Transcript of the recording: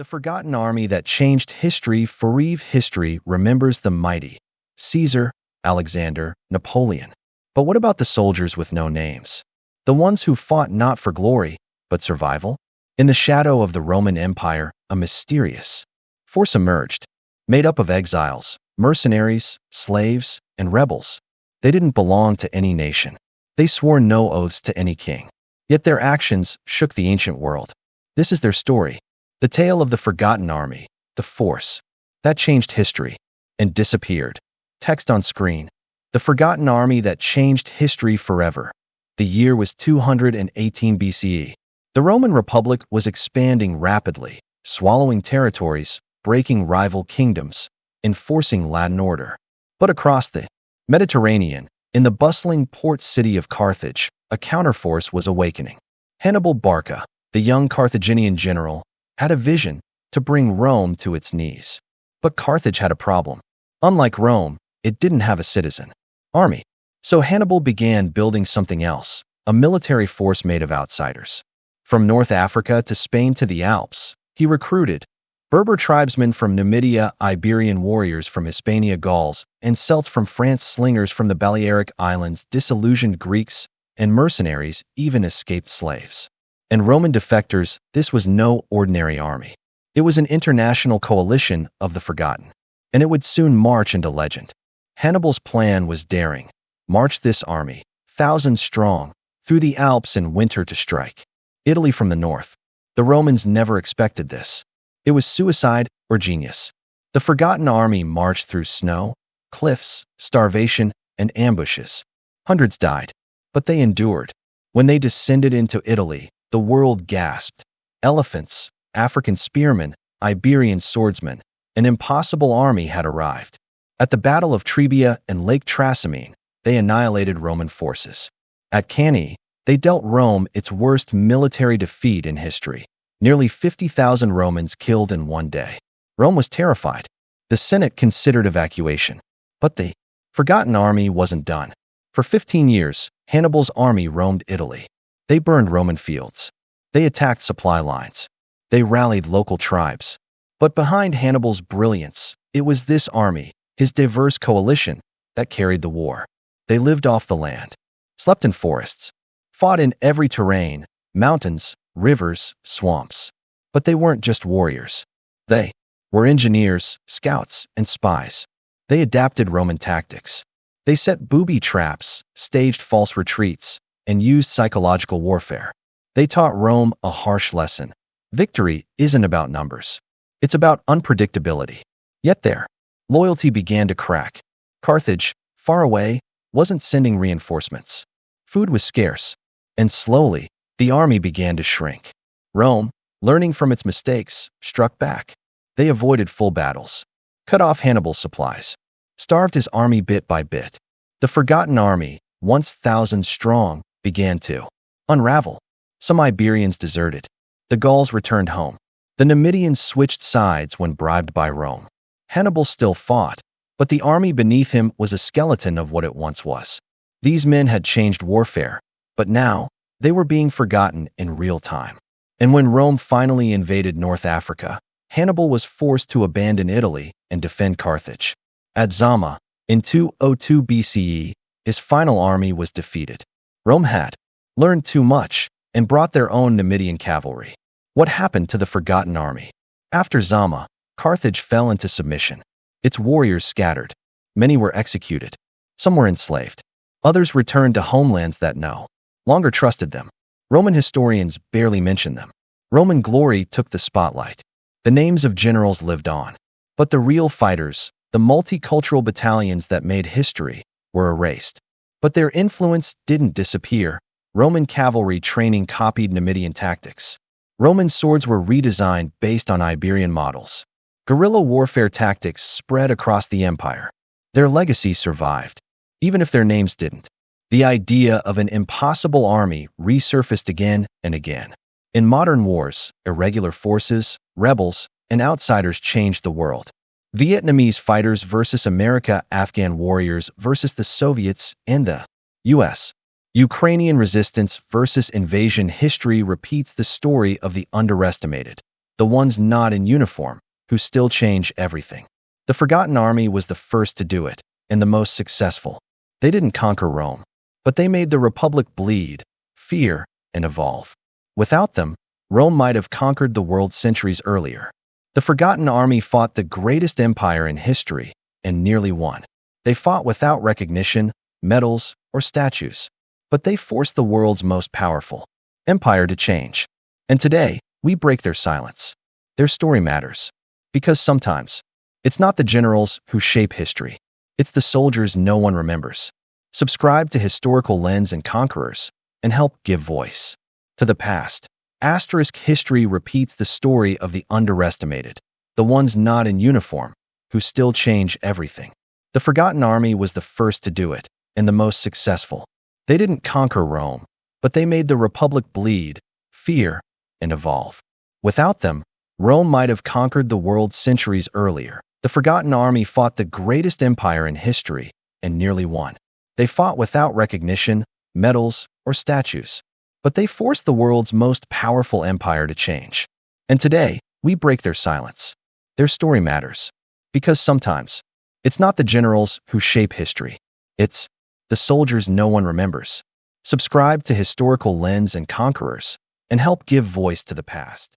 forgotten army that changed history. Forever history remembers the mighty Caesar, Alexander, Napoleon. But what about the soldiers with no names? The ones who fought not for glory, but survival? In the shadow of the Roman Empire, a mysterious force emerged, made up of exiles, mercenaries, slaves, and rebels. They didn't belong to any nation. They swore no oaths to any king. Yet their actions shook the ancient world. This is their story. The tale of the forgotten army, the force that changed history and disappeared. Text on screen. The forgotten army that changed history forever. The year was 218 BCE. The Roman Republic was expanding rapidly, swallowing territories, breaking rival kingdoms, enforcing Latin order. But across the Mediterranean, in the bustling port city of Carthage, a counterforce was awakening. Hannibal Barca, the young Carthaginian general, had a vision to bring Rome to its knees. But Carthage had a problem. Unlike Rome, it didn't have a citizen army. So Hannibal began building something else, a military force made of outsiders. From North Africa to Spain to the Alps, he recruited Berber tribesmen from Numidia, Iberian warriors from Hispania, Gauls, and Celts from France, slingers from the Balearic Islands, disillusioned Greeks, and mercenaries, even escaped slaves. And Roman defectors. This was no ordinary army. It was an international coalition of the forgotten, and it would soon march into legend. Hannibal's plan was daring. March this army, thousands strong, through the Alps in winter to strike Italy from the north. The Romans never expected this. It was suicide or genius. The forgotten army marched through snow, cliffs, starvation, and ambushes. Hundreds died, but they endured. When they descended into Italy, the world gasped. Elephants, African spearmen, Iberian swordsmen, an impossible army had arrived. At the Battle of Trebia and Lake Trasimene, they annihilated Roman forces. At Cannae, they dealt Rome its worst military defeat in history. Nearly 50,000 Romans killed in one day. Rome was terrified. The Senate considered evacuation. But the forgotten army wasn't done. For 15 years, Hannibal's army roamed Italy. They burned Roman fields. They attacked supply lines. They rallied local tribes. But behind Hannibal's brilliance, it was this army, his diverse coalition, that carried the war. They lived off the land, slept in forests, fought in every terrain, mountains, rivers, swamps. But they weren't just warriors. They were engineers, scouts, and spies. They adapted Roman tactics. They set booby traps, staged false retreats, and used psychological warfare. They taught Rome a harsh lesson. Victory isn't about numbers. It's about unpredictability. Yet their loyalty began to crack. Carthage, far away, wasn't sending reinforcements. Food was scarce, and slowly, the army began to shrink. Rome, learning from its mistakes, struck back. They avoided full battles, cut off Hannibal's supplies, starved his army bit by bit. The forgotten army, once thousands strong, began to unravel. Some Iberians deserted. The Gauls returned home. The Numidians switched sides when bribed by Rome. Hannibal still fought, but the army beneath him was a skeleton of what it once was. These men had changed warfare, but now they were being forgotten in real time. And when Rome finally invaded North Africa, Hannibal was forced to abandon Italy and defend Carthage. At Zama, in 202 BCE, his final army was defeated. Rome had learned too much and brought their own Numidian cavalry. What happened to the forgotten army? After Zama, Carthage fell into submission. Its warriors scattered. Many were executed. Some were enslaved. Others returned to homelands that no longer trusted them. Roman historians barely mention them. Roman glory took the spotlight. The names of generals lived on. But the real fighters, the multicultural battalions that made history, were erased. But their influence didn't disappear. Roman cavalry training copied Numidian tactics. Roman swords were redesigned based on Iberian models. Guerrilla warfare tactics spread across the empire. Their legacy survived, even if their names didn't. The idea of an impossible army resurfaced again and again. In modern wars, irregular forces, rebels, and outsiders changed the world. Vietnamese fighters versus America, Afghan warriors versus the Soviets and the U.S. Ukrainian resistance versus invasion. History repeats the story of the underestimated, the ones not in uniform, who still change everything. The forgotten army was the first to do it, and the most successful. They didn't conquer Rome, but they made the Republic bleed, fear, and evolve. Without them, Rome might have conquered the world centuries earlier. The forgotten army fought the greatest empire in history and nearly won. They fought without recognition, medals, or statues, but they forced the world's most powerful empire to change. And today, we break their silence. Their story matters, because sometimes, it's not the generals who shape history. It's the soldiers no one remembers. Subscribe to Historical Lens and Conquerors, and help give voice to the past. Asterisk history repeats the story of the underestimated, the ones not in uniform, who still change everything. The forgotten army was the first to do it, and the most successful. They didn't conquer Rome, but they made the Republic bleed, fear, and evolve. Without them, Rome might have conquered the world centuries earlier. The forgotten army fought the greatest empire in history and nearly won. They fought without recognition, medals, or statues, but they forced the world's most powerful empire to change. And today, we break their silence. Their story matters, because sometimes, it's not the generals who shape history. It's the soldiers no one remembers. Subscribe to Historical Lens and Conquerors, and help give voice to the past.